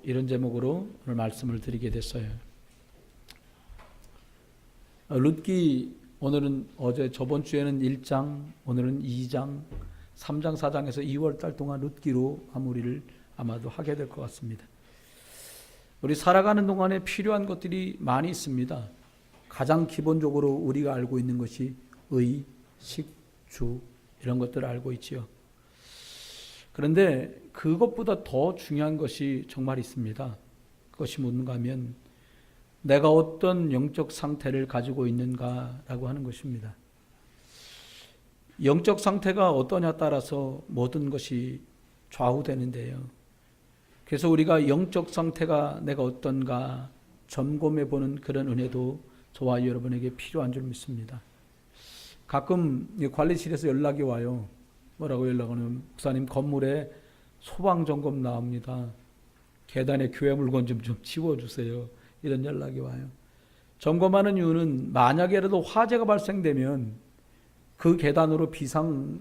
이런 제목으로 오늘 말씀을 드리게 됐어요. 룻기 오늘은 저번 주에는 1장, 오늘은 2장, 3장, 4장에서 2월 달 동안 룻기로 마무리를 아마도 하게 될 것 같습니다. 우리 살아가는 동안에 필요한 것들이 많이 있습니다. 가장 기본적으로 우리가 알고 있는 것이 의, 식, 주 이런 것들을 알고 있지요. 그런데 그것보다 더 중요한 것이 정말 있습니다. 그것이 뭔가 하면 내가 어떤 영적 상태를 가지고 있는가라고 하는 것입니다. 영적 상태가 어떠냐 따라서 모든 것이 좌우되는데요. 그래서 우리가 영적 상태가 내가 어떤가 점검해 보는 그런 은혜도 저와 여러분에게 필요한 줄 믿습니다. 가끔 관리실에서 연락이 와요. 뭐라고 연락하면 목사님 건물에 소방 점검 나옵니다. 계단에 교회 물건 좀 치워주세요. 이런 연락이 와요. 점검하는 이유는 만약에라도 화재가 발생되면 그 계단으로 비상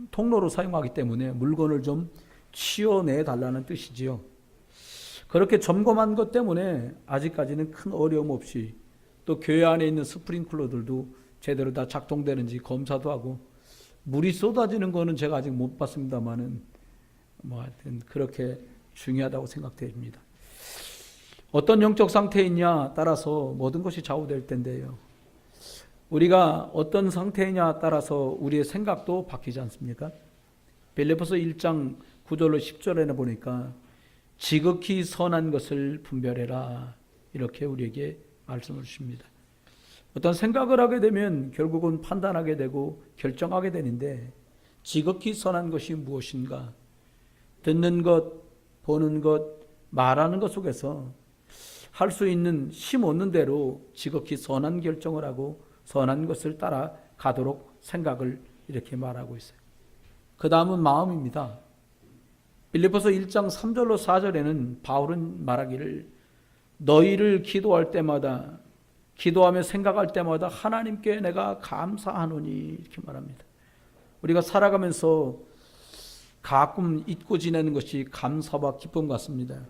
통로로 사용하기 때문에 물건을 좀 치워내 달라는 뜻이지요. 그렇게 점검한 것 때문에 아직까지는 큰 어려움 없이 또 교회 안에 있는 스프링클러들도 제대로 다 작동되는지 검사도 하고 물이 쏟아지는 거는 제가 아직 못 봤습니다만은 하여튼 그렇게 중요하다고 생각됩니다. 어떤 영적 상태에 있냐 따라서 모든 것이 좌우될 텐데요. 우리가 어떤 상태이냐 따라서 우리의 생각도 바뀌지 않습니까? 빌립보서 1장 9절로 10절에 보니까 지극히 선한 것을 분별해라 이렇게 우리에게 말씀을 주십니다. 어떤 생각을 하게 되면 결국은 판단하게 되고 결정하게 되는데 지극히 선한 것이 무엇인가? 듣는 것, 보는 것, 말하는 것 속에서 할 수 있는 힘 없는 대로 지극히 선한 결정을 하고 선한 것을 따라 가도록 생각을 이렇게 말하고 있어요. 그 다음은 마음입니다. 빌립보서 1장 3절로 4절에는 바울은 말하기를 너희를 기도할 때마다 기도하며 생각할 때마다 하나님께 내가 감사하노니 이렇게 말합니다. 우리가 살아가면서 가끔 잊고 지내는 것이 감사와 기쁨 같습니다.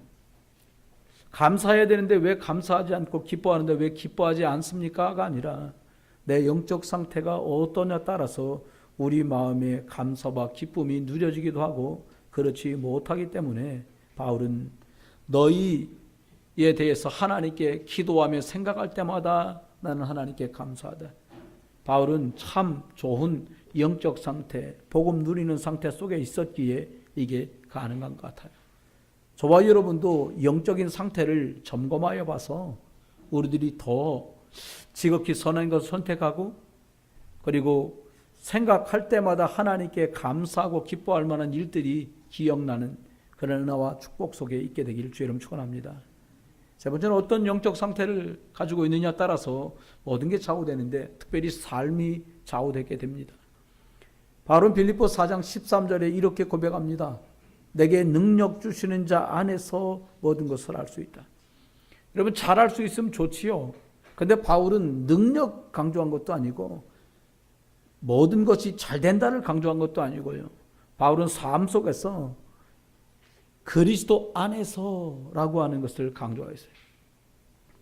감사해야 되는데 왜 감사하지 않고 기뻐하는데 왜 기뻐하지 않습니까가 아니라 내 영적 상태가 어떠냐 따라서 우리 마음에 감사와 기쁨이 누려지기도 하고 그렇지 못하기 때문에 바울은 너희에 대해서 하나님께 기도하며 생각할 때마다 나는 하나님께 감사하다. 바울은 참 좋은 영적 상태, 복음 누리는 상태 속에 있었기에 이게 가능한 것 같아요. 저와 여러분도 영적인 상태를 점검하여 봐서 우리들이 더 지극히 선한 것을 선택하고 그리고 생각할 때마다 하나님께 감사하고 기뻐할 만한 일들이 기억나는 그런 은혜와 축복 속에 있게 되기를 주의 이름 축원합니다. 세 번째는 어떤 영적 상태를 가지고 있느냐에 따라서 모든 게 좌우되는데 특별히 삶이 좌우되게 됩니다. 바울은 빌립보 4장 13절에 이렇게 고백합니다. 내게 능력 주시는 자 안에서 모든 것을 할 수 있다. 여러분 잘할 수 있으면 좋지요. 그런데 바울은 능력 강조한 것도 아니고 모든 것이 잘 된다를 강조한 것도 아니고요. 바울은 삶 속에서 그리스도 안에서라고 하는 것을 강조했어요.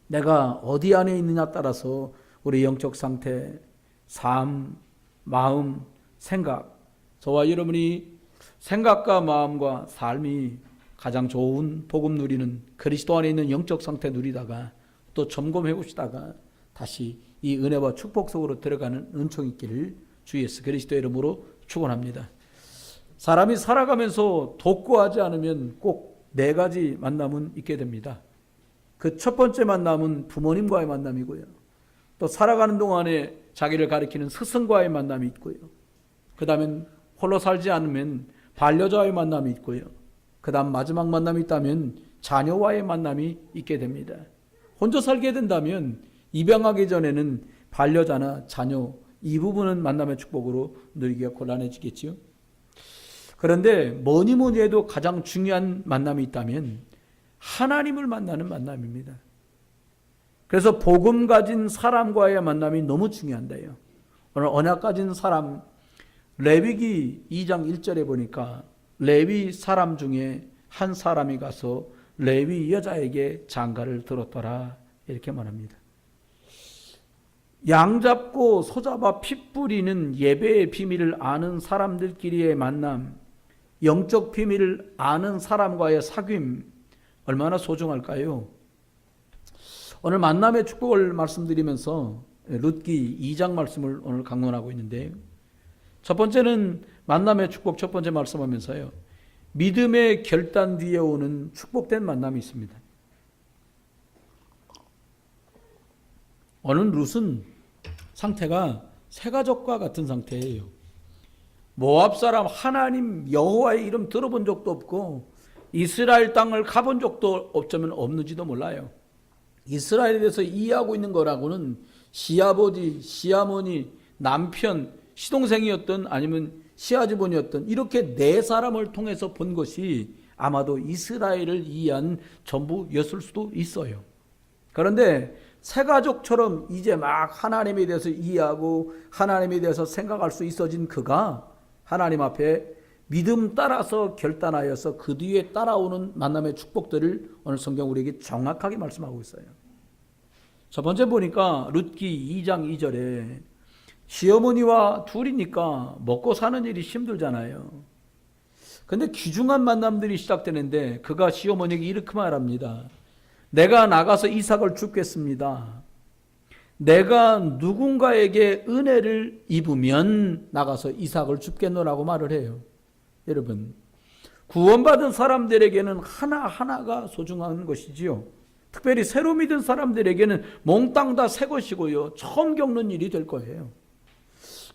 내가 어디 안에 있느냐 따라서 우리 영적 상태, 삶, 마음, 생각, 저와 여러분이 생각과 마음과 삶이 가장 좋은 복음 누리는 그리스도 안에 있는 영적 상태 누리다가 또 점검해 보시다가 다시 이 은혜와 축복 속으로 들어가는 은총 있기를 주 예수 그리스도의 이름으로 축원합니다. 사람이 살아가면서 독고하지 않으면 꼭 4가지 만남은 있게 됩니다. 그 첫 번째 만남은 부모님과의 만남이고요. 또 살아가는 동안에 자기를 가리키는 스승과의 만남이 있고요. 그 다음엔 홀로 살지 않으면 반려자와의 만남이 있고요. 그 다음 마지막 만남이 있다면 자녀와의 만남이 있게 됩니다. 혼자 살게 된다면 입양하기 전에는 반려자나 자녀 이 부분은 만남의 축복으로 누리기가 곤란해지겠지요. 그런데 뭐니 해도 가장 중요한 만남이 있다면 하나님을 만나는 만남입니다. 그래서 복음 가진 사람과의 만남이 너무 중요한데요. 오늘 언약 가진 사람 레위기 2장 1절에 보니까 레위 사람 중에 한 사람이 가서 레위 여자에게 장가를 들었더라 이렇게 말합니다. 양 잡고 소 잡아 피 뿌리는 예배의 비밀을 아는 사람들끼리의 만남, 영적 비밀을 아는 사람과의 사귐 얼마나 소중할까요? 오늘 만남의 축복을 말씀드리면서 룻기 2장 말씀을 오늘 강론하고 있는데요. 첫 번째는 만남의 축복 첫 번째 말씀하면서요. 믿음의 결단 뒤에 오는 축복된 만남이 있습니다. 오늘 룻은 상태가 새가족과 같은 상태예요. 모압 사람 하나님 여호와의 이름 들어본 적도 없고 이스라엘 땅을 가본 적도 어쩌면 없는지도 몰라요. 이스라엘에 대해서 이해하고 있는 거라고는 시아버지, 시어머니, 남편, 시동생이었던 아니면 시아주본이었던 이렇게 네 사람을 통해서 본 것이 아마도 이스라엘을 이해한 전부였을 수도 있어요. 그런데 새가족처럼 이제 막 하나님에 대해서 이해하고 하나님에 대해서 생각할 수 있어진 그가 하나님 앞에 믿음 따라서 결단하여서 그 뒤에 따라오는 만남의 축복들을 오늘 성경 우리에게 정확하게 말씀하고 있어요. 첫 번째 보니까 룻기 2장 2절에 시어머니와 둘이니까 먹고 사는 일이 힘들잖아요. 근데 귀중한 만남들이 시작되는데 그가 시어머니에게 이렇게 말합니다. 내가 나가서 이삭을 줍겠습니다. 내가 누군가에게 은혜를 입으면 나가서 이삭을 줍겠노라고 말을 해요. 여러분, 구원받은 사람들에게는 하나하나가 소중한 것이지요. 특별히 새로 믿은 사람들에게는 몽땅 다 새 것이고요. 처음 겪는 일이 될 거예요.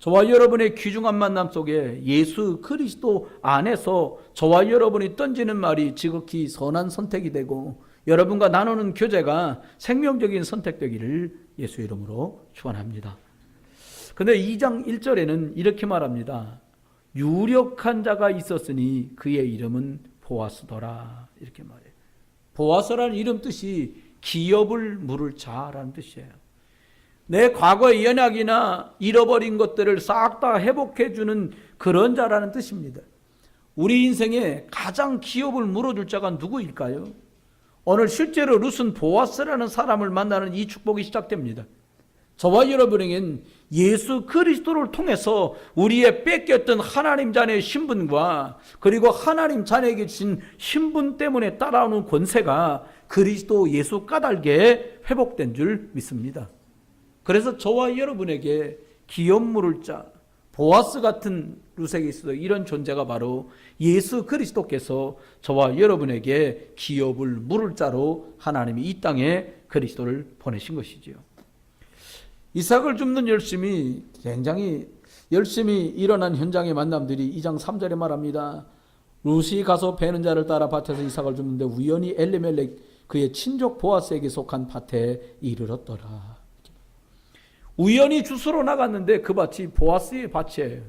저와 여러분의 귀중한 만남 속에 예수 그리스도 안에서 저와 여러분이 던지는 말이 지극히 선한 선택이 되고 여러분과 나누는 교제가 생명적인 선택되기를 예수 이름으로 축원합니다. 그런데 2장 1절에는 이렇게 말합니다. 유력한 자가 있었으니 그의 이름은 보아스더라 이렇게 말해요. 보아스라는 이름 뜻이 기업을 물을 자라는 뜻이에요. 내 과거의 연약이나 잃어버린 것들을 싹 다 회복해주는 그런 자라는 뜻입니다. 우리 인생에 가장 기업을 물어줄 자가 누구일까요? 오늘 실제로 룻은 보아스라는 사람을 만나는 이 축복이 시작됩니다. 저와 여러분에겐 예수 그리스도를 통해서 우리의 뺏겼던 하나님 자녀의 신분과 그리고 하나님 자녀에게 주신 신분 때문에 따라오는 권세가 그리스도 예수 까닭에 회복된 줄 믿습니다. 그래서 저와 여러분에게 기업 물을 자, 보아스 같은 룻에게 있어도 이런 존재가 바로 예수 그리스도께서 저와 여러분에게 기업을 물을 자로 하나님이 이 땅에 그리스도를 보내신 것이지요. 이삭을 줍는 열심이 굉장히 열심히 일어난 현장의 만남들이 2장 3절에 말합니다. 룻이 가서 베는 자를 따라 밭에서 이삭을 줍는데 우연히 엘리멜렉 그의 친족 보아스에게 속한 밭에 이르렀더라. 우연히 주스러 나갔는데 그 밭이 보아스의 밭이에요.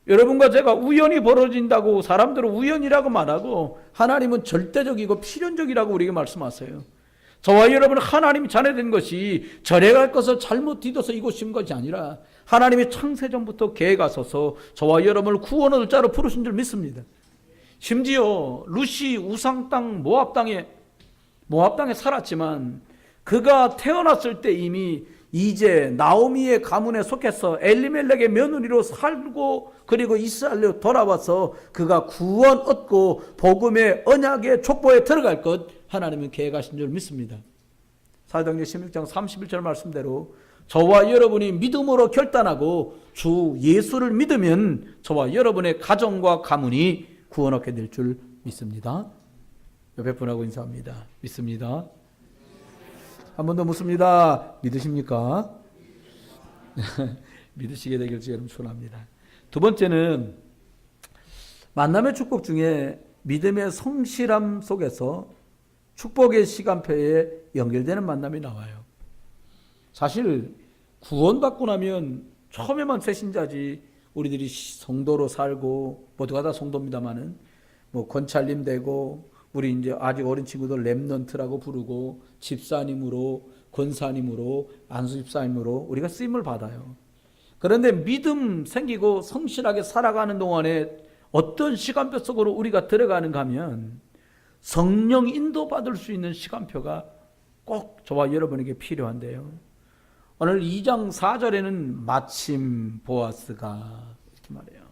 여러분과 제가 우연히 벌어진다고 사람들은 우연이라고 말하고 하나님은 절대적이고 필연적이라고 우리에게 말씀하세요. 저와 여러분은 하나님이 자녀된 것이 절에 갈 것을 잘못 뒤져서 이곳 심 것이 아니라 하나님의 창세전부터 계획하셔서 저와 여러분을 구원 얻을 자로 부르신 줄 믿습니다. 심지어 룻이 우상 땅 모압 땅에 살았지만 그가 태어났을 때 이미 이제 나오미의 가문에 속해서 엘리멜렉의 며느리로 살고 그리고 이스라엘로 돌아와서 그가 구원 얻고 복음의 언약의 족보에 들어갈 것 하나님은 계획하신 줄 믿습니다. 사도행전 16장 31절 말씀대로 저와 여러분이 믿음으로 결단하고 주 예수를 믿으면 저와 여러분의 가정과 가문이 구원 얻게 될 줄 믿습니다. 옆에 분하고 인사합니다. 믿습니다. 한 번 더 묻습니다. 믿으십니까? 믿으시게 되길 여러분 축원합니다. 두 번째는 만남의 축복 중에 믿음의 성실함 속에서 축복의 시간표에 연결되는 만남이 나와요. 사실 구원받고 나면 처음에만 새신자지 우리들이 성도로 살고 모두가 다 성도입니다만은 뭐 권찰님 되고 우리 이제 아직 어린 친구들 렘넌트라고 부르고 집사님으로 권사님으로 안수집사님으로 우리가 쓰임을 받아요. 그런데 믿음 생기고 성실하게 살아가는 동안에 어떤 시간표 속으로 우리가 들어가는가 하면 성령 인도받을 수 있는 시간표가 꼭 저와 여러분에게 필요한데요. 오늘 2장 4절에는 마침 보아스가 이렇게 말해요.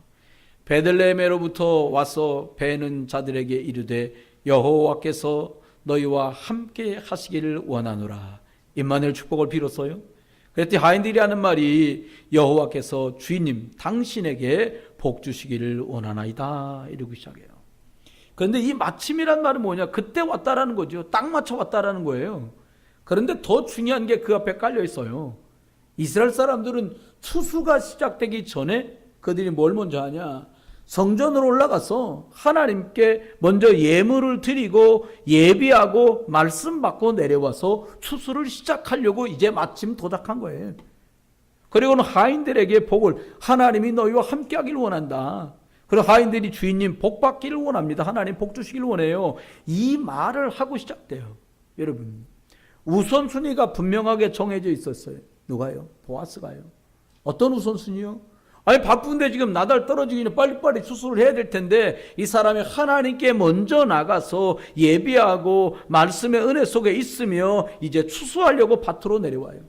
베들레헴에로부터 와서 베는 자들에게 이르되 여호와께서 너희와 함께 하시기를 원하노라. 임마누엘 축복을 빌었어요. 그랬더니 하인들이 하는 말이 여호와께서 주인님 당신에게 복 주시기를 원하나이다 이러고 시작해요. 그런데 이 마침이란 말은 뭐냐? 그때 왔다라는 거죠. 딱 맞춰 왔다라는 거예요. 그런데 더 중요한 게 그 앞에 깔려 있어요. 이스라엘 사람들은 추수가 시작되기 전에 그들이 뭘 먼저 하냐? 성전으로 올라가서 하나님께 먼저 예물을 드리고 예비하고 말씀 받고 내려와서 추수를 시작하려고 이제 마침 도착한 거예요. 그리고는 하인들에게 복을, 하나님이 너희와 함께 하기를 원한다. 그리고 하인들이 주인님 복 받기를 원합니다. 하나님 복 주시기를 원해요. 이 말을 하고 시작돼요. 여러분, 우선순위가 분명하게 정해져 있었어요. 누가요? 보아스가요. 어떤 우선순위요? 아니 바쁜데 지금 나달 떨어지기 전에 빨리빨리 추수를 해야 될 텐데 이 사람이 하나님께 먼저 나가서 예비하고 말씀의 은혜 속에 있으며 이제 추수하려고 밭으로 내려와요.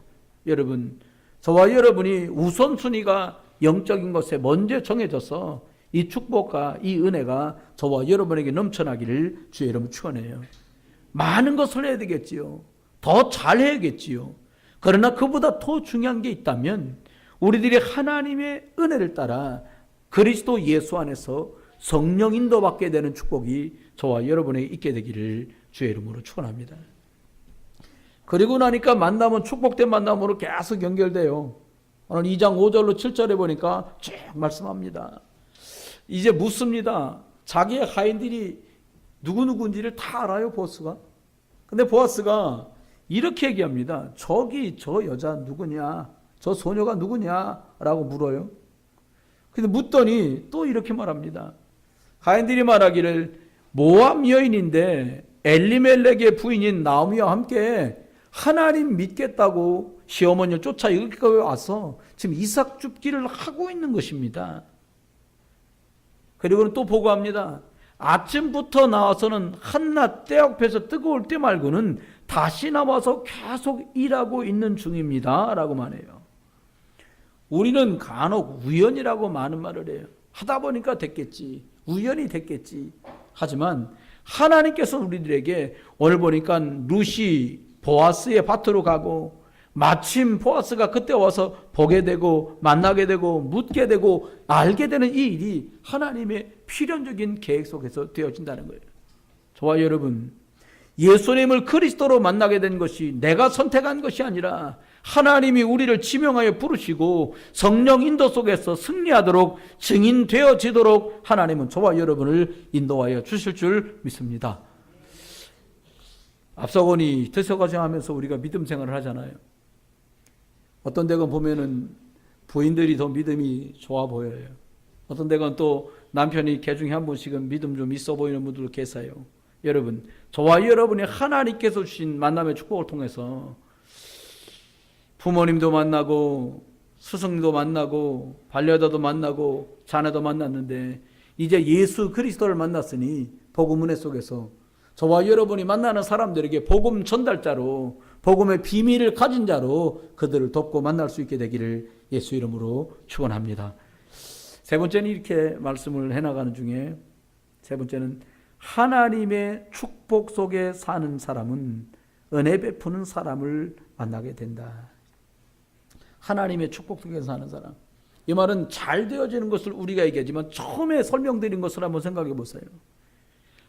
여러분, 저와 여러분이 우선순위가 영적인 것에 먼저 정해져서 이 축복과 이 은혜가 저와 여러분에게 넘쳐나기를 주의 이름으로 축원해요. 많은 것을 해야 되겠지요. 더 잘해야겠지요. 그러나 그보다 더 중요한 게 있다면 우리들이 하나님의 은혜를 따라 그리스도 예수 안에서 성령 인도받게 되는 축복이 저와 여러분에게 있게 되기를 주의 이름으로 축원합니다. 그리고 나니까 만남은 축복된 만남으로 계속 연결돼요. 오늘 2장 5절로 7절에 보니까 쭉 말씀합니다. 이제 묻습니다. 자기의 하인들이 누구누구인지를 다 알아요, 보아스가. 근데 보아스가 이렇게 얘기합니다. 저기 저 여자 누구냐? 저 소녀가 누구냐라고 물어요. 근데 묻더니 또 이렇게 말합니다. 하인들이 말하기를 모압 여인인데 엘리멜렉의 부인인 나오미와 함께 하나님 믿겠다고 시어머니를 쫓아 이렇게 와서 지금 이삭 줍기를 하고 있는 것입니다. 그리고는 또 보고합니다. 아침부터 나와서는 한낮 때 앞에서 뜨거울 때 말고는 다시 나와서 계속 일하고 있는 중입니다 라고 말해요. 우리는 간혹 우연이라고 많은 말을 해요. 하다 보니까 됐겠지. 우연이 됐겠지. 하지만 하나님께서 우리들에게 오늘 보니까 룻이 보아스의 밭으로 가고 마침 보아스가 그때 와서 보게 되고 만나게 되고 묻게 되고 알게 되는 이 일이 하나님의 필연적인 계획 속에서 되어진다는 거예요. 저와 여러분, 예수님을 그리스도로 만나게 된 것이 내가 선택한 것이 아니라 하나님이 우리를 지명하여 부르시고 성령 인도 속에서 승리하도록 증인되어지도록 하나님은 저와 여러분을 인도하여 주실 줄 믿습니다. 앞서거니 드셔가지 하면서 우리가 믿음 생활을 하잖아요. 어떤 데가 보면은 부인들이 더 믿음이 좋아 보여요. 어떤 데가 또 남편이 개 중에 한 분씩은 믿음 좀 있어 보이는 분들도 계세요. 여러분, 저와 여러분이 하나님께서 주신 만남의 축복을 통해서 부모님도 만나고 스승도 만나고 반려자도 만나고 자녀도 만났는데 이제 예수 그리스도를 만났으니 복음 은혜 속에서 저와 여러분이 만나는 사람들에게 복음 전달자로 복음의 비밀을 가진 자로 그들을 돕고 만날 수 있게 되기를 예수 이름으로 축원합니다. 세 번째는 이렇게 말씀을 해나가는 중에 세 번째는 하나님의 축복 속에 사는 사람은 은혜 베푸는 사람을 만나게 된다. 하나님의 축복 속에 사는 사람. 이 말은 잘 되어지는 것을 우리가 얘기하지만 처음에 설명드린 것을 한번 생각해 보세요.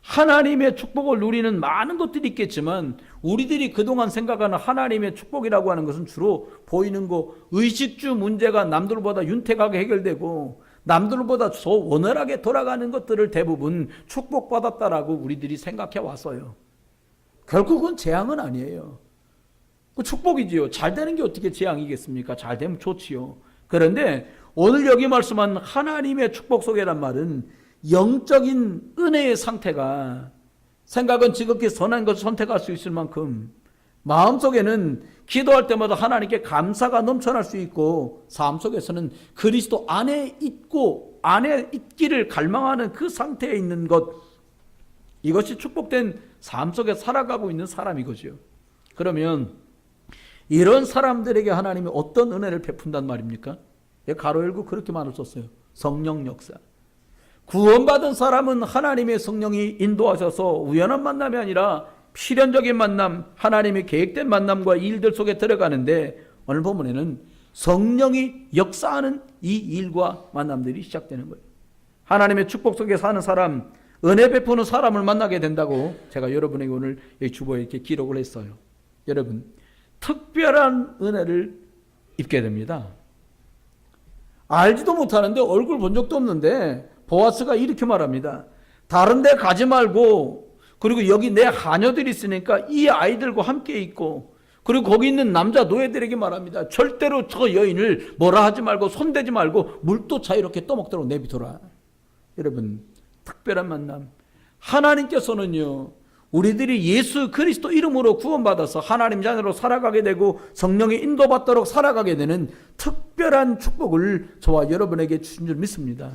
하나님의 축복을 누리는 많은 것들이 있겠지만 우리들이 그동안 생각하는 하나님의 축복이라고 하는 것은 주로 보이는 거 의식주 문제가 남들보다 윤택하게 해결되고 남들보다 더 원활하게 돌아가는 것들을 대부분 축복받았다라고 우리들이 생각해 왔어요. 결국은 재앙은 아니에요. 그 축복이지요. 잘 되는 게 어떻게 재앙이겠습니까? 잘 되면 좋지요. 그런데 오늘 여기 말씀한 하나님의 축복 속에란 말은 영적인 은혜의 상태가 생각은 지극히 선한 것을 선택할 수 있을 만큼 마음속에는 기도할 때마다 하나님께 감사가 넘쳐날 수 있고 삶 속에서는 그리스도 안에 있고 안에 있기를 갈망하는 그 상태에 있는 것, 이것이 축복된 삶 속에 살아가고 있는 사람이거죠. 그러면 이런 사람들에게 하나님이 어떤 은혜를 베푼단 말입니까? 가로 열고 그렇게 말을 썼어요. 성령 역사. 구원받은 사람은 하나님의 성령이 인도하셔서 우연한 만남이 아니라 필연적인 만남, 하나님의 계획된 만남과 일들 속에 들어가는데 오늘 본문에는 성령이 역사하는 이 일과 만남들이 시작되는 거예요. 하나님의 축복 속에 사는 사람, 은혜 베푸는 사람을 만나게 된다고 제가 여러분에게 오늘 주보에 이렇게 기록을 했어요. 여러분, 특별한 은혜를 입게 됩니다. 알지도 못하는데 얼굴 본 적도 없는데 보아스가 이렇게 말합니다. 다른 데 가지 말고, 그리고 여기 내 하녀들이 있으니까 이 아이들과 함께 있고, 그리고 거기 있는 남자 노예들에게 말합니다. 절대로 저 여인을 뭐라 하지 말고 손대지 말고 물도 자유롭게 떠먹도록 내비둬라. 여러분, 특별한 만남. 하나님께서는요, 우리들이 예수 그리스도 이름으로 구원받아서 하나님 자녀로 살아가게 되고 성령의 인도받도록 살아가게 되는 특별한 축복을 저와 여러분에게 주신 줄 믿습니다.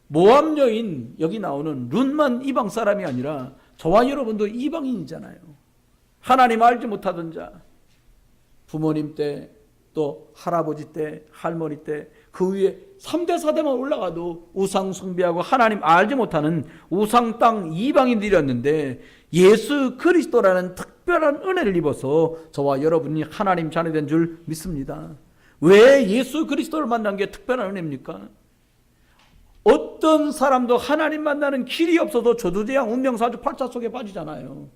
모압 여인, 여기 나오는 룻만 이방 사람이 아니라 저와 여러분도 이방인이잖아요. 하나님 알지 못하던 자, 부모님 때, 또 할아버지 때, 할머니 때, 그 위에 3대 4대만 올라가도 우상 숭배하고 하나님 알지 못하는 우상 땅 이방인들이었는데 예수 그리스도라는 특별한 은혜를 입어서 저와 여러분이 하나님 자녀된 줄 믿습니다. 왜 예수 그리스도를 만난 게 특별한 은혜입니까? 어떤 사람도 하나님 만나는 길이 없어도 저주재앙 운명사주 팔자 속에 빠지잖아요.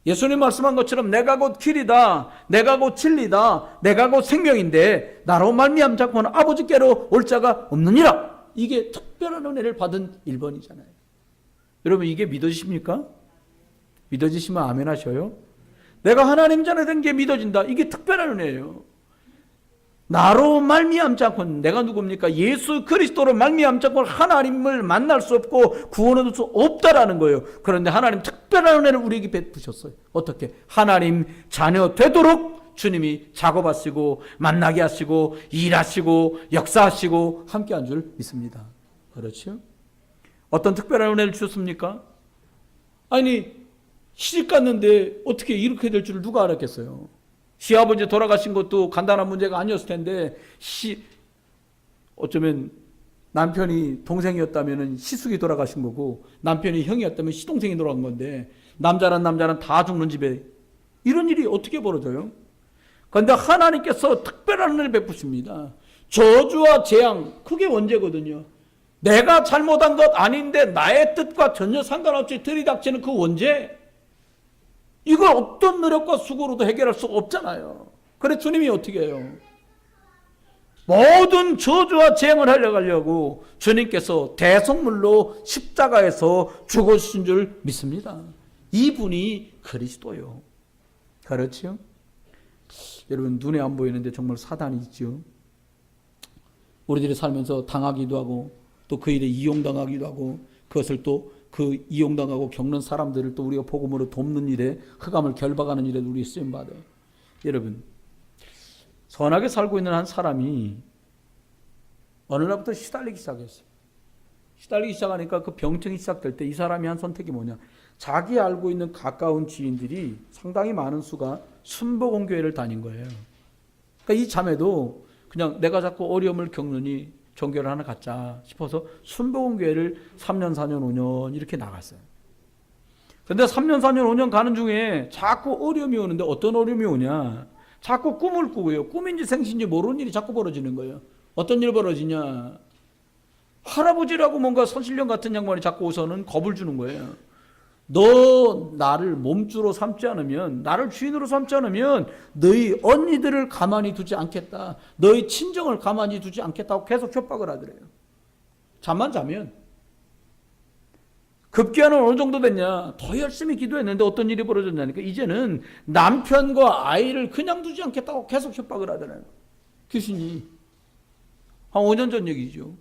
예수님 말씀한 것처럼 내가 곧 길이다, 내가 곧 진리다, 내가 곧 생명인데 나로 말미암 자고는 아버지께로 올 자가 없느니라. 이게 특별한 은혜를 받은 1번이잖아요. 여러분, 이게 믿어지십니까? 믿어지시면 아멘 하셔요. 내가 하나님 자녀 된 게 믿어진다. 이게 특별한 은혜예요. 나로 말미암지 않고는, 내가 누굽니까? 예수 그리스도로 말미암지 않고는 하나님을 만날 수 없고 구원 얻을 수 없다라는 거예요. 그런데 하나님 특별한 은혜를 우리에게 베푸셨어요. 어떻게? 하나님 자녀 되도록 주님이 작업하시고 만나게 하시고 일하시고 역사하시고 함께한 줄 믿습니다. 그렇죠? 어떤 특별한 은혜를 주셨습니까? 아니, 시집 갔는데 어떻게 이렇게 될 줄 누가 알았겠어요? 시아버지 돌아가신 것도 간단한 문제가 아니었을 텐데 어쩌면 남편이 동생이었다면 시숙이 돌아가신 거고 남편이 형이었다면 시동생이 돌아간 건데 남자란 다 죽는 집에 이런 일이 어떻게 벌어져요? 그런데 하나님께서 특별한 은혜를 베푸십니다. 저주와 재앙, 그게 원죄거든요. 내가 잘못한 것 아닌데 나의 뜻과 전혀 상관없이 들이닥치는 그 원죄, 이걸 어떤 노력과 수고로도 해결할 수 없잖아요. 그래 주님이 어떻게 해요? 모든 저주와 재앙을 하려고 주님께서 대속물로 십자가에서 죽으신 줄 믿습니다. 이분이 그리스도요. 그렇죠? 여러분, 눈에 안 보이는데 정말 사단이 있죠. 우리들이 살면서 당하기도 하고 또 그 일에 이용당하기도 하고 그것을 또 그 이용당하고 겪는 사람들을 또 우리가 복음으로 돕는 일에, 흑암을 결박하는 일에 우리 쓰임받아요. 여러분, 선하게 살고 있는 한 사람이 어느 날부터 시달리기 시작했어요. 시달리기 시작하니까 그 병증이 시작될 때 이 사람이 한 선택이 뭐냐? 자기 알고 있는 가까운 지인들이 상당히 많은 수가 순복음교회를 다닌 거예요. 그러니까 이 자매도 그냥 내가 자꾸 어려움을 겪느니 종교를 하나 갖자 싶어서 순복음교회를 3년, 4년, 5년 이렇게 나갔어요. 그런데 3년, 4년, 5년 가는 중에 자꾸 어려움이 오는데 어떤 어려움이 오냐? 자꾸 꿈을 꾸고요. 꿈인지 생신지 모르는 일이 자꾸 벌어지는 거예요. 어떤 일 벌어지냐? 할아버지라고 뭔가 선실령 같은 양반이 자꾸 오서는 겁을 주는 거예요. 너 나를 몸주로 삼지 않으면, 나를 주인으로 삼지 않으면 너희 언니들을 가만히 두지 않겠다, 너희 친정을 가만히 두지 않겠다고 계속 협박을 하더래요. 잠만 자면. 급기야는 어느 정도 됐냐? 더 열심히 기도했는데 어떤 일이 벌어졌냐니까 이제는 남편과 아이를 그냥 두지 않겠다고 계속 협박을 하더래요. 귀신이. 한 5년 전 얘기죠.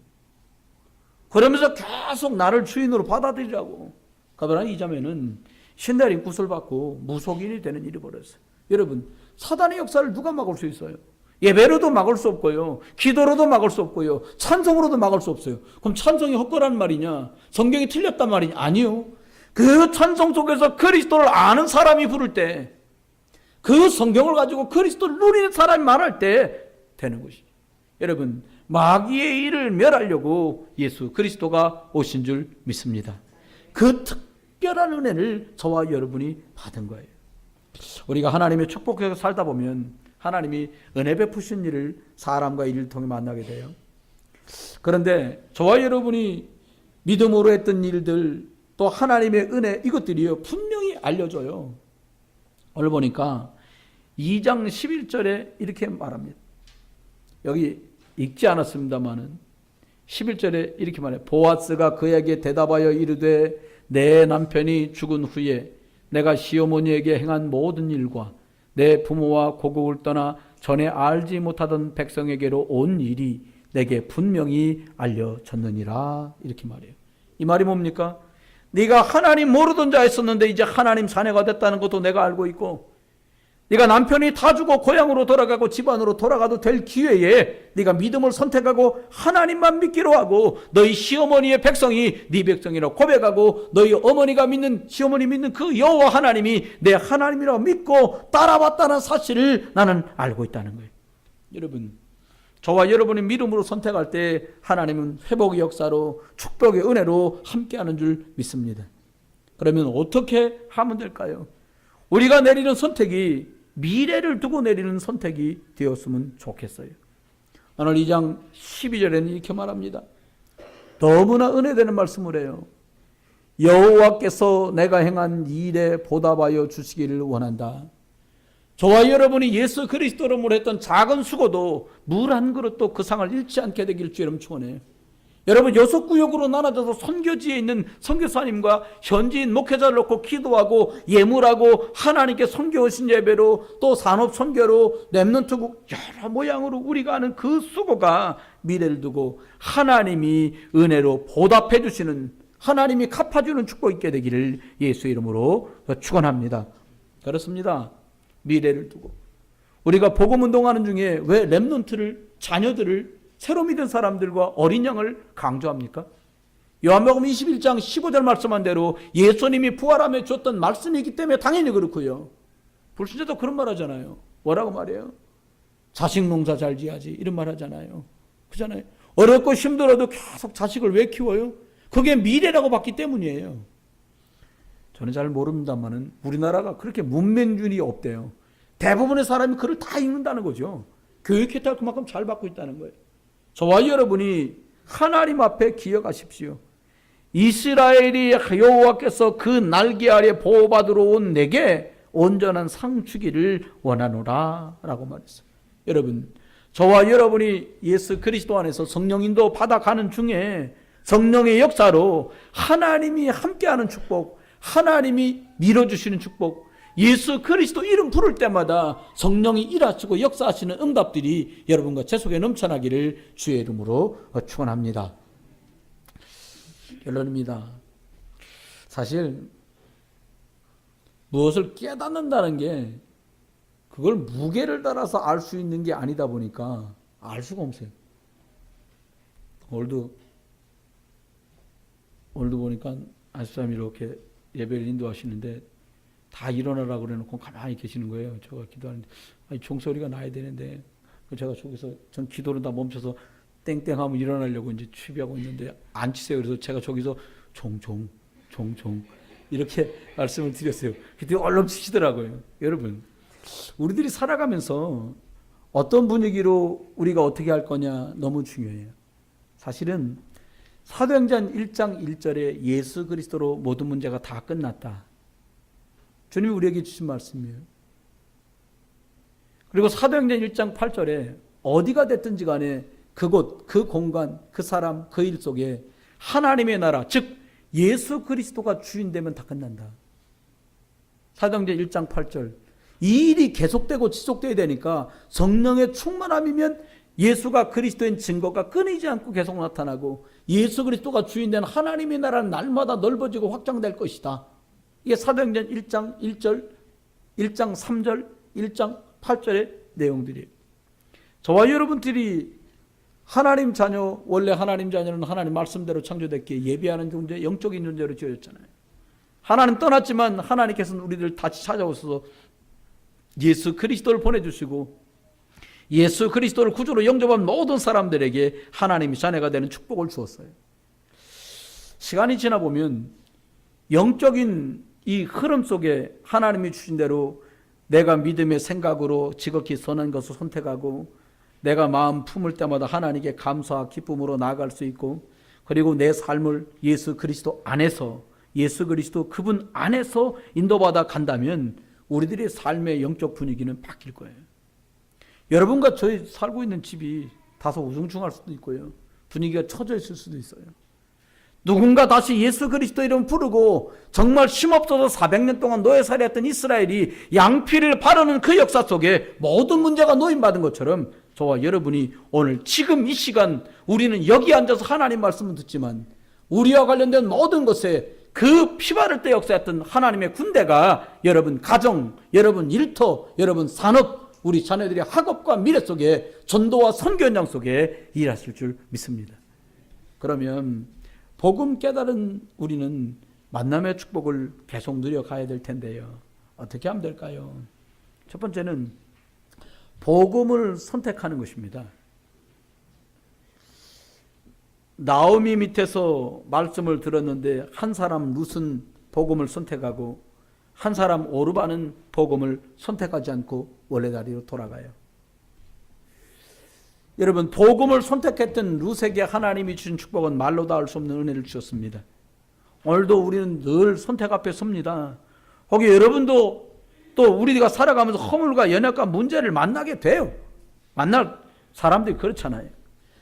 그러면서 계속 나를 주인으로 받아들이라고. 그러나 이 자매는 신내림 구슬받고 무속인이 되는 일이 벌어졌어요. 여러분, 사단의 역사를 누가 막을 수 있어요? 예배로도 막을 수 없고요, 기도로도 막을 수 없고요, 찬송으로도 막을 수 없어요. 그럼 찬송이 헛거란 말이냐? 성경이 틀렸단 말이냐? 아니요. 그 찬송 속에서 그리스도를 아는 사람이 부를 때, 그 성경을 가지고 그리스도를 누리는 사람이 말할 때 되는 것이죠. 여러분, 마귀의 일을 멸하려고 예수 그리스도가 오신 줄 믿습니다. 그 특별한 은혜를 저와 여러분이 받은 거예요. 우리가 하나님의 축복에서 살다 보면 하나님이 은혜 베푸신 일을 사람과 일을 통해 만나게 돼요. 그런데 저와 여러분이 믿음으로 했던 일들, 또 하나님의 은혜, 이것들이요 분명히 알려줘요. 오늘 보니까 2장 11절에 이렇게 말합니다. 여기 읽지 않았습니다마는 11절에 이렇게 말해요. 보아스가 그에게 대답하여 이르되 내 남편이 죽은 후에 내가 시어머니에게 행한 모든 일과 내 부모와 고국을 떠나 전에 알지 못하던 백성에게로 온 일이 내게 분명히 알려졌느니라. 이렇게 말해요. 이 말이 뭡니까? 네가 하나님 모르던 자였었는데 이제 하나님 자녀가 됐다는 것도 내가 알고 있고, 네가 남편이 다 죽어 고향으로 돌아가고 집안으로 돌아가도 될 기회에 네가 믿음을 선택하고 하나님만 믿기로 하고 너희 시어머니의 백성이 네 백성이라고 고백하고 너희 어머니가 믿는, 시어머니 믿는 그 여호와 하나님이 내 하나님이라고 믿고 따라왔다는 사실을 나는 알고 있다는 거예요. 여러분, 저와 여러분이 믿음으로 선택할 때 하나님은 회복의 역사로 축복의 은혜로 함께하는 줄 믿습니다. 그러면 어떻게 하면 될까요? 우리가 내리는 선택이 미래를 두고 내리는 선택이 되었으면 좋겠어요. 오늘 2장 12절에는 이렇게 말합니다. 너무나 은혜되는 말씀을 해요. 여호와께서 내가 행한 일에 보답하여 주시기를 원한다. 저와 여러분이 예수 그리스도로 물했던 작은 수고도 물 한 그릇도 그 상을 잃지 않게 되길 주 여러분 축원해요. 여러분 6구역으로 나눠져서 선교지에 있는 선교사님과 현지인 목회자를 놓고 기도하고 예물하고 하나님께 선교하신 예배로 또 산업 선교로 렘넌트국 여러 모양으로 우리가 하는 그 수고가 미래를 두고 하나님이 은혜로 보답해 주시는, 하나님이 갚아주는 축복이 있게 되기를 예수의 이름으로 축원합니다. 그렇습니다. 미래를 두고 우리가 복음 운동하는 중에 왜 렘넌트를, 자녀들을, 새로 믿은 사람들과 어린 양을 강조합니까? 요한복음 21장 15절 말씀한 대로 예수님이 부활하며 줬던 말씀이기 때문에 당연히 그렇고요. 불신자도 그런 말 하잖아요. 뭐라고 말해요? 자식 농사 잘 지어야지, 이런 말 하잖아요. 그잖아요. 어렵고 힘들어도 계속 자식을 왜 키워요? 그게 미래라고 봤기 때문이에요. 저는 잘 모릅니다만은 우리나라가 그렇게 문맹률이 없대요. 대부분의 사람이 글을 다 읽는다는 거죠. 교육혜택을 그만큼 잘 받고 있다는 거예요. 저와 여러분이 하나님 앞에 기억하십시오. 이스라엘이 여호와께서 그 날개 아래 보호받으러 온 내게 온전한 상 주기를 원하노라 라고 말했어요. 여러분, 저와 여러분이 예수 그리스도 안에서 성령인도 받아가는 중에 성령의 역사로 하나님이 함께하는 축복, 하나님이 밀어주시는 축복, 예수 그리스도 이름 부를 때마다 성령이 일하시고 역사하시는 응답들이 여러분과 제 속에 넘쳐나기를 주의 이름으로 축원합니다. 결론입니다. 사실 무엇을 깨닫는다는 게 그걸 무게를 따라서 알 수 있는 게 아니다 보니까 알 수가 없어요. 오늘도 보니까 안수사님이 이렇게 예배를 인도하시는데 다 일어나라고 그래놓고 가만히 계시는 거예요. 제가 기도하는데 종소리가 나야 되는데 제가 저기서 전 기도를 다 멈춰서 땡땡하면 일어나려고 이제 취비하고 있는데 안 치세요. 그래서 제가 저기서 종종 이렇게 말씀을 드렸어요. 그때 얼른 치시더라고요. 여러분, 우리들이 살아가면서 어떤 분위기로 우리가 어떻게 할 거냐 너무 중요해요. 사실은 사도행전 1장 1절에 예수 그리스도로 모든 문제가 다 끝났다. 주님이 우리에게 주신 말씀이에요. 그리고 사도행전 1장 8절에 어디가 됐든지 간에 그곳, 그 공간, 그 사람, 그 일 속에 하나님의 나라, 즉 예수 그리스도가 주인 되면 다 끝난다. 사도행전 1장 8절. 이 일이 계속되고 지속돼야 되니까 성령의 충만함이면 예수가 그리스도인 증거가 끊이지 않고 계속 나타나고 예수 그리스도가 주인 된 하나님의 나라는 날마다 넓어지고 확장될 것이다. 이게 사도행전 1장 1절, 1장 3절, 1장 8절의 내용들이에요. 저와 여러분들이 하나님 자녀, 원래 하나님 자녀는 하나님 말씀대로 창조됐기에 예배하는 존재, 영적인 존재로 지어졌잖아요. 하나님 떠났지만 하나님께서는 우리를 다시 찾아오셔서 예수 그리스도를 보내주시고 예수 그리스도를 구주로 영접한 모든 사람들에게 하나님의 자녀가 되는 축복을 주었어요. 시간이 지나 보면 영적인 이 흐름 속에 하나님이 주신 대로 내가 믿음의 생각으로 지극히 선한 것을 선택하고 내가 마음 품을 때마다 하나님께 감사와 기쁨으로 나아갈 수 있고 그리고 내 삶을 예수 그리스도 안에서 예수 그리스도 그분 안에서 인도받아 간다면 우리들의 삶의 영적 분위기는 바뀔 거예요. 여러분과 저희 살고 있는 집이 다소 우중충할 수도 있고요. 분위기가 처져 있을 수도 있어요. 누군가 다시 예수 그리스도 이름 부르고 정말 쉼없어서 400년 동안 노예살이했던 이스라엘이 양피를 바르는 그 역사 속에 모든 문제가 노임받은 것처럼 저와 여러분이 오늘 지금 이 시간 우리는 여기 앉아서 하나님 말씀을 듣지만 우리와 관련된 모든 것에 그 피바를 때 역사했던 하나님의 군대가 여러분 가정, 여러분 일터, 여러분 산업, 우리 자녀들의 학업과 미래 속에 전도와 선교 현장 속에 일하실 줄 믿습니다. 그러면 복음 깨달은 우리는 만남의 축복을 계속 누려가야 될 텐데요. 어떻게 하면 될까요? 첫 번째는 복음을 선택하는 것입니다. 나오미 밑에서 말씀을 들었는데 한 사람 룻은 복음을 선택하고 한 사람 오르바는 복음을 선택하지 않고 원래 자리로 돌아가요. 여러분, 복음을 선택했던 룻에게 하나님이 주신 축복은 말로 다 할 수 없는 은혜를 주셨습니다. 오늘도 우리는 늘 선택 앞에 섭니다. 거기 여러분도 또 우리가 살아가면서 허물과 연약과 문제를 만나게 돼요. 만날 사람들이 그렇잖아요.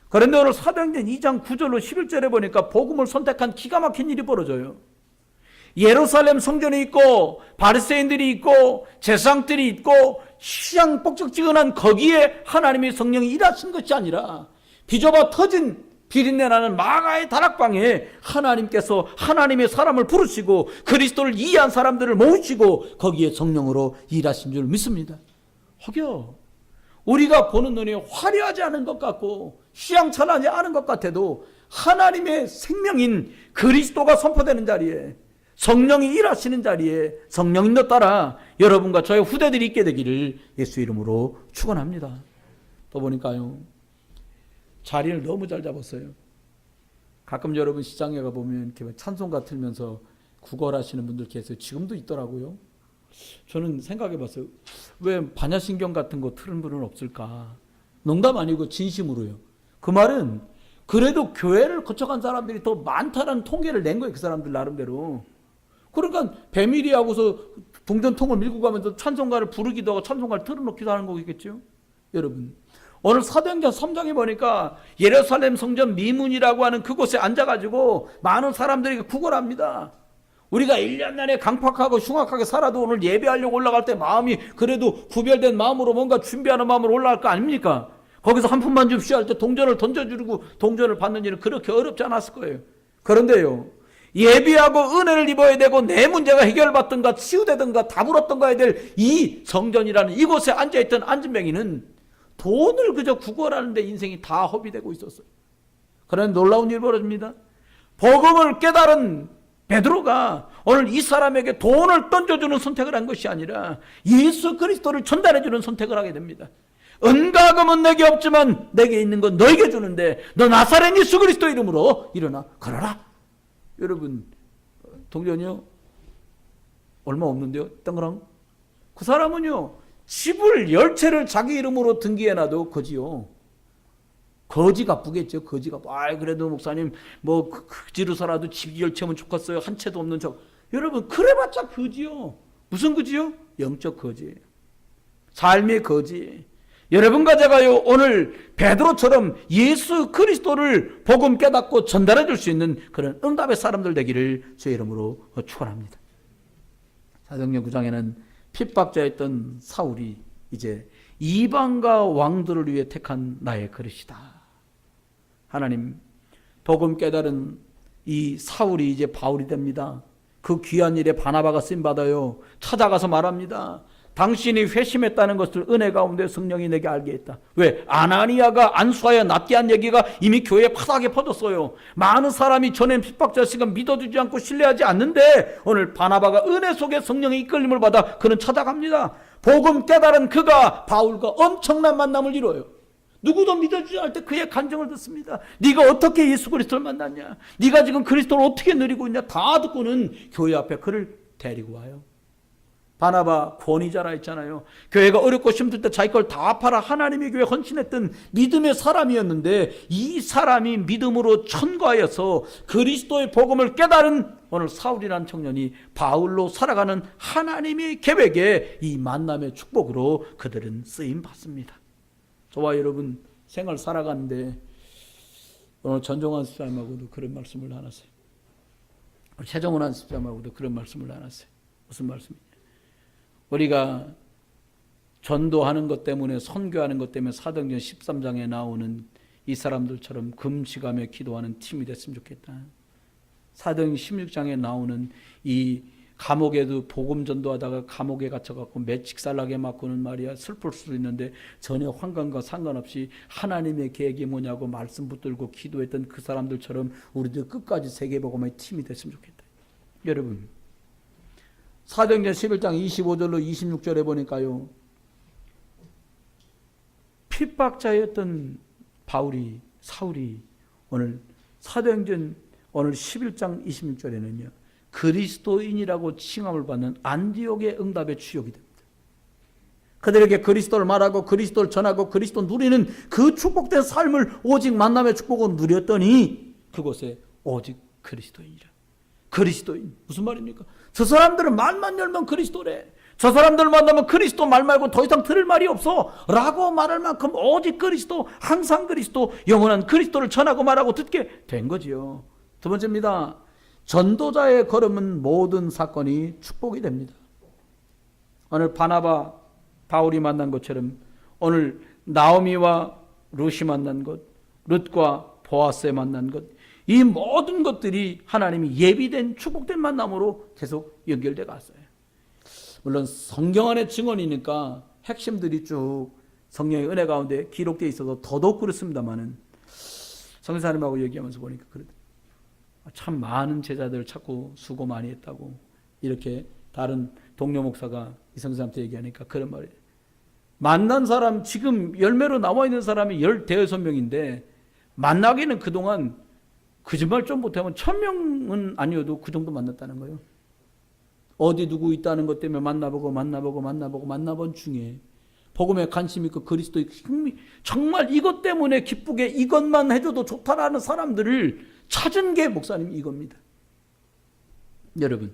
그런데 오늘 사도행전 2장 9절로 11절에 보니까 복음을 선택한 기가 막힌 일이 벌어져요. 예루살렘 성전이 있고 바리새인들이 있고 제사장들이 있고 시장 뻑적지근한 거기에 하나님의 성령이 일하신 것이 아니라 비좁아 터진 비린내 나는 마가의 다락방에 하나님께서 하나님의 사람을 부르시고 그리스도를 이해한 사람들을 모으시고 거기에 성령으로 일하신 줄 믿습니다. 혹여 우리가 보는 눈이 화려하지 않은 것 같고 시향찬란하지 않은 것 같아도 하나님의 생명인 그리스도가 선포되는 자리에 성령이 일하시는 자리에 성령인도 따라 여러분과 저의 후대들이 있게 되기를 예수 이름으로 축원합니다. 또 보니까요, 자리를 너무 잘 잡았어요. 가끔 여러분 시장에 가보면 이렇게 찬송가 틀면서 구걸하시는 분들 계세요. 지금도 있더라고요. 저는 생각해 봤어요. 왜 반야신경 같은 거 틀은 분은 없을까? 농담 아니고 진심으로요. 그 말은 그래도 교회를 거쳐간 사람들이 더 많다는 통계를 낸 거예요. 그 사람들 나름대로. 그러니까 배밀이 하고서 동전통을 밀고 가면서 찬송가를 부르기도 하고 찬송가를 틀어놓기도 하는 거겠죠. 여러분, 오늘 사도행전 3장에 보니까 예루살렘 성전 미문이라고 하는 그곳에 앉아가지고 많은 사람들이 구걸합니다. 우리가 1년 내내 강팍하고 흉악하게 살아도 오늘 예배하려고 올라갈 때 마음이 그래도 구별된 마음으로 뭔가 준비하는 마음으로 올라갈 거 아닙니까? 거기서 한 푼만 줍시오 할 때 동전을 던져주고 동전을 받는 일은 그렇게 어렵지 않았을 거예요. 그런데요, 예비하고 은혜를 입어야 되고 내 문제가 해결받든가 치유되든가 답을 얻든가 해야 될 이 성전이라는 이곳에 앉아있던 안진뱅이는 돈을 그저 구걸하는데 인생이 다 허비되고 있었어요. 그런 놀라운 일이 벌어집니다. 복음을 깨달은 베드로가 오늘 이 사람에게 돈을 던져주는 선택을 한 것이 아니라 예수 그리스도를 전달해주는 선택을 하게 됩니다. 은가금은 내게 없지만 내게 있는 건 너에게 주는데 너 나사렛 예수 그리스도 이름으로 일어나 걸어라. 여러분, 동전이요 얼마 없는데요. 땡그랑. 그 사람은요 집을 10채를 자기 이름으로 등기해놔도 거지요. 거지 갚겠죠. 거지 갚고. 그래도 목사님 뭐 거지로 살아도 집 10채면 좋겠어요. 한 채도 없는 척. 여러분, 그래봤자 거지요. 무슨 거지요? 영적 거지. 삶의 거지. 여러분과 제가요 오늘 베드로처럼 예수 그리스도를 복음 깨닫고 전달해 줄 수 있는 그런 응답의 사람들 되기를 주의 이름으로 축원합니다. 사도행전 9장에는 핍박자였던 사울이 이제 이방과 왕들을 위해 택한 나의 그릇이다. 하나님, 복음 깨달은 이 사울이 이제 바울이 됩니다. 그 귀한 일에 바나바가 쓰임받아요. 찾아가서 말합니다. 당신이 회심했다는 것을 은혜 가운데 성령이 내게 알게 했다. 왜? 아나니아가 안수하여 낫게 한 얘기가 이미 교회 바닥에 퍼졌어요. 많은 사람이 전에 핍박자식은 믿어주지 않고 신뢰하지 않는데 오늘 바나바가 은혜 속에 성령의 이끌림을 받아 그는 찾아갑니다. 복음 깨달은 그가 바울과 엄청난 만남을 이뤄요. 누구도 믿어주지 않을 때 그의 간증을 듣습니다. 네가 어떻게 예수 그리스도를 만났냐? 네가 지금 그리스도를 어떻게 누리고 있냐? 다 듣고는 교회 앞에 그를 데리고 와요. 바나바 권위자라 했잖아요. 교회가 어렵고 힘들 때 자기 걸 다 팔아 하나님의 교회에 헌신했던 믿음의 사람이었는데 이 사람이 믿음으로 천거하여서 그리스도의 복음을 깨달은 오늘 사울이라는 청년이 바울로 살아가는 하나님의 계획에 이 만남의 축복으로 그들은 쓰임 받습니다. 저와 여러분 생활 살아가는데 오늘 전종환 집사님하고도 그런 말씀을 나눴어요. 최정훈 집사님하고도 그런 말씀을 나눴어요. 무슨 말씀이냐? 우리가 전도하는 것 때문에 선교하는 것 때문에 사도행전 13장에 나오는 이 사람들처럼 금식하며 기도하는 팀이 됐으면 좋겠다. 사도행전 16장에 나오는 이 감옥에도 복음 전도하다가 감옥에 갇혀갖고 매직살나게 맞고는 말이야 슬플 수도 있는데 전혀 환경과 상관없이 하나님의 계획이 뭐냐고 말씀 붙들고 기도했던 그 사람들처럼 우리도 끝까지 세계복음의 팀이 됐으면 좋겠다. 여러분 사도행전 11장 25절로 26절에 보니까요. 핍박자였던 사울이 오늘 사도행전 오늘 11장 26절에는요. 그리스도인이라고 칭함을 받는 안디옥의 응답의 주역이 됩니다. 그들에게 그리스도를 말하고 그리스도를 전하고 그리스도 누리는 그 축복된 삶을 오직 만남의 축복으로 누렸더니 그곳에 오직 그리스도인이라. 그리스도인 무슨 말입니까? 저 사람들은 말만 열면 그리스도래. 저 사람들 만나면 그리스도 말 말고 더 이상 들을 말이 없어 라고 말할 만큼 오직 그리스도, 항상 그리스도, 영원한 그리스도를 전하고 말하고 듣게 된 거지요. 두 번째입니다. 전도자의 걸음은 모든 사건이 축복이 됩니다. 오늘 바나바, 바울이 만난 것처럼 오늘 나오미와 룻이 만난 것, 룻과 보아스에 만난 것, 이 모든 것들이 하나님이 예비된 축복된 만남으로 계속 연결돼 갔어요. 물론 성경 안의 증언이니까 핵심들이 쭉 성령의 은혜 가운데 기록되어 있어서 더더욱 그렇습니다만은 성사님하고 얘기하면서 보니까 참 많은 제자들 찾고 수고 많이 했다고 이렇게 다른 동료 목사가 이성사한테 얘기하니까 그런 말이에요. 만난 사람 지금 열매로 나와 있는 사람이 16명인데 만나기는 그동안 거짓말 좀 못하면 1000명은 아니어도 그 정도 만났다는 거예요. 어디 누구 있다는 것 때문에 만나본 중에 복음에 관심 있고 그리스도의 정말 이것 때문에 기쁘게 이것만 해줘도 좋다라는 사람들을 찾은 게 목사님 이겁니다. 여러분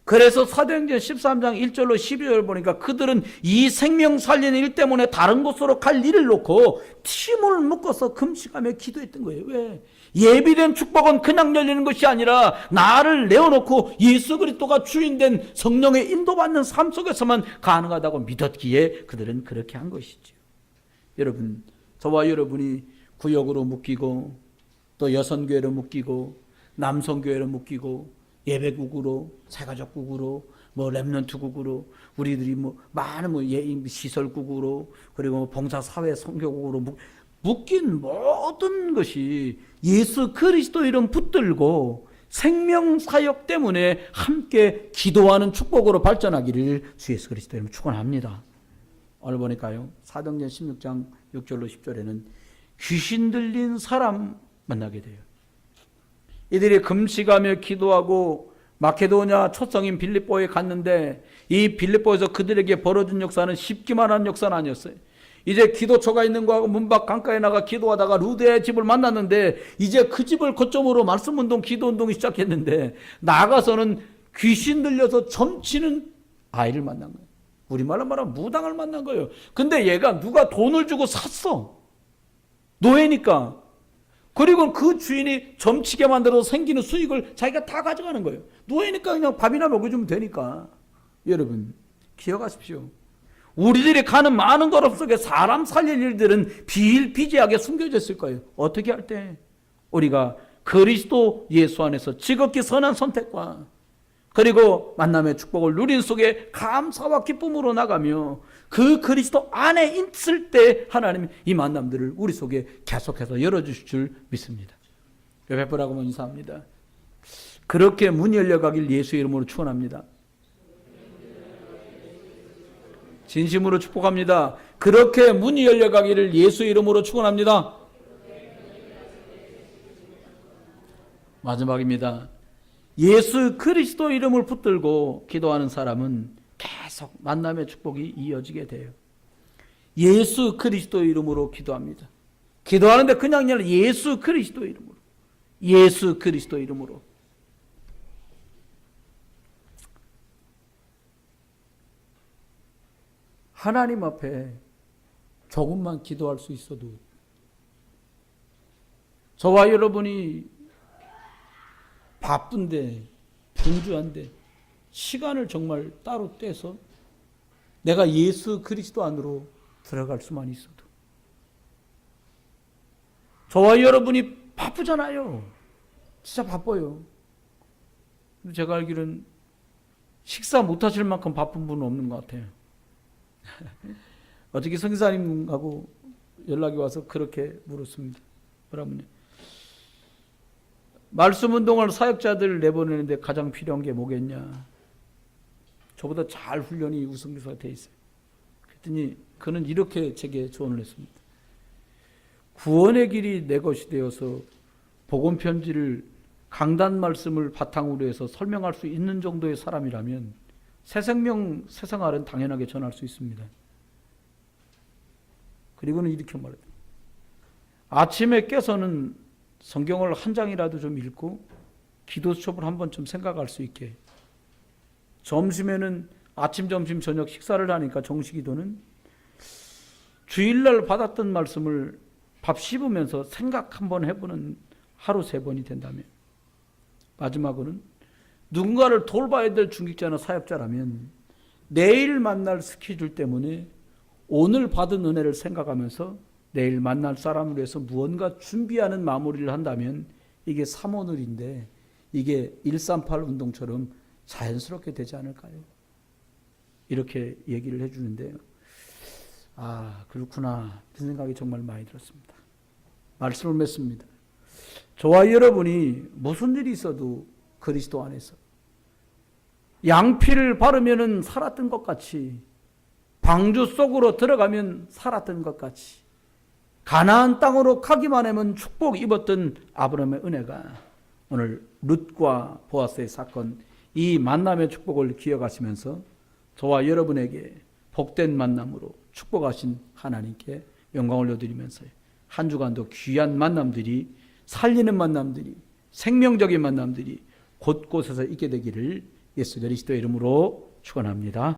그래서 사도행전 13장 1절로 12절 보니까 그들은 이 생명 살리는 일 때문에 다른 곳으로 갈 일을 놓고 팀을 묶어서 금식하며 기도했던 거예요. 왜? 예비된 축복은 그냥 열리는 것이 아니라 나를 내어놓고 예수 그리스도가 주인된 성령의 인도받는 삶 속에서만 가능하다고 믿었기에 그들은 그렇게 한 것이죠. 여러분 저와 여러분이 구역으로 묶이고 또 여성교회로 묶이고 남성교회로 묶이고 예배국으로, 새가족국으로, 랩런트국으로, 우리들이 많은 시설국으로, 그리고 봉사사회 선교국으로 묶인 모든 것이 예수 그리스도 이름 붙들고 생명사역 때문에 함께 기도하는 축복으로 발전하기를 주 예수 그리스도 이름 축원합니다. 오늘 보니까요. 사도행전 16장 6절로 10절에는 귀신 들린 사람 만나게 돼요. 이들이 금식하며 기도하고 마케도냐 초성인 빌립보에 갔는데 이 빌립보에서 그들에게 벌어진 역사는 쉽기만 한 역사는 아니었어요. 이제 기도처가 있는 거하고 문밖 강가에 나가 기도하다가 루드의 집을 만났는데 이제 그 집을 거점으로 말씀운동 기도운동이 시작했는데 나가서는 귀신 들려서 점치는 아이를 만난 거예요. 우리말로 말하면 무당을 만난 거예요. 근데 얘가 누가 돈을 주고 샀어. 노예니까. 그리고 그 주인이 점치게 만들어서 생기는 수익을 자기가 다 가져가는 거예요. 노예니까 그냥 밥이나 먹여주면 되니까. 여러분 기억하십시오. 우리들이 가는 많은 걸음 속에 사람 살릴 일들은 비일비재하게 숨겨져 있을 거예요. 어떻게 할 때? 우리가 그리스도 예수 안에서 지극히 선한 선택과 그리고 만남의 축복을 누린 속에 감사와 기쁨으로 나가며 그 그리스도 안에 있을 때 하나님이 이 만남들을 우리 속에 계속해서 열어주실 줄 믿습니다. 베풀라고 인사합니다. 그렇게 문이 열려가길 예수의 이름으로 축원합니다. 진심으로 축복합니다. 그렇게 문이 열려가기를 예수의 이름으로 축원합니다. 마지막입니다. 예수 그리스도 이름을 붙들고 기도하는 사람은 계속 만남의 축복이 이어지게 돼요. 예수 그리스도 이름으로 기도합니다. 기도하는데 그냥 아니라 예수 그리스도 이름으로. 예수 그리스도 이름으로. 하나님 앞에 조금만 기도할 수 있어도 저와 여러분이 바쁜데 분주한데 시간을 정말 따로 떼서 내가 예수 그리스도 안으로 들어갈 수만 있어도 저와 여러분이 바쁘잖아요. 진짜 바빠요. 제가 알기로는 식사 못하실 만큼 바쁜 분은 없는 것 같아요. 어떻게 성사님하고 연락이 와서 그렇게 물었습니다. 뭐라면요? 말씀 운동을 사역자들 내보내는데 가장 필요한 게 뭐겠냐? 저보다 잘 훈련이 우선교사가 돼 있어요. 그랬더니 그는 이렇게 제게 조언을 했습니다. 구원의 길이 내 것이 되어서 복음 편지를 강단 말씀을 바탕으로 해서 설명할 수 있는 정도의 사람이라면 새 생명, 새 생활은 당연하게 전할 수 있습니다. 그리고는 이렇게 말해요. 아침에 깨서는 성경을 한 장이라도 좀 읽고 기도 수첩을 한번 좀 생각할 수 있게. 점심에는 아침, 점심, 저녁 식사를 하니까 정식기도는 주일날 받았던 말씀을 밥 씹으면서 생각 한번 해보는 하루 3번이 된다면, 마지막으로는 누군가를 돌봐야 될 중직자나 사역자라면 내일 만날 스케줄 때문에 오늘 받은 은혜를 생각하면서 내일 만날 사람을 위해서 무언가 준비하는 마무리를 한다면 이게 3오늘인데 이게 138 운동처럼 자연스럽게 되지 않을까요? 이렇게 얘기를 해주는데요. 아, 그렇구나. 그 생각이 정말 많이 들었습니다. 말씀을 맺습니다. 저와 여러분이 무슨 일이 있어도 그리스도 안에서 양피를 바르면 살았던 것 같이, 방주 속으로 들어가면 살았던 것 같이, 가나안 땅으로 가기만 하면 축복 입었던 아브라함의 은혜가 오늘 룻과 보아스의 사건, 이 만남의 축복을 기억하시면서 저와 여러분에게 복된 만남으로 축복하신 하나님께 영광을 올려드리면서 한 주간도 귀한 만남들이, 살리는 만남들이, 생명적인 만남들이 곳곳에서 있게 되기를 예수 그리스도의 이름으로 축원합니다.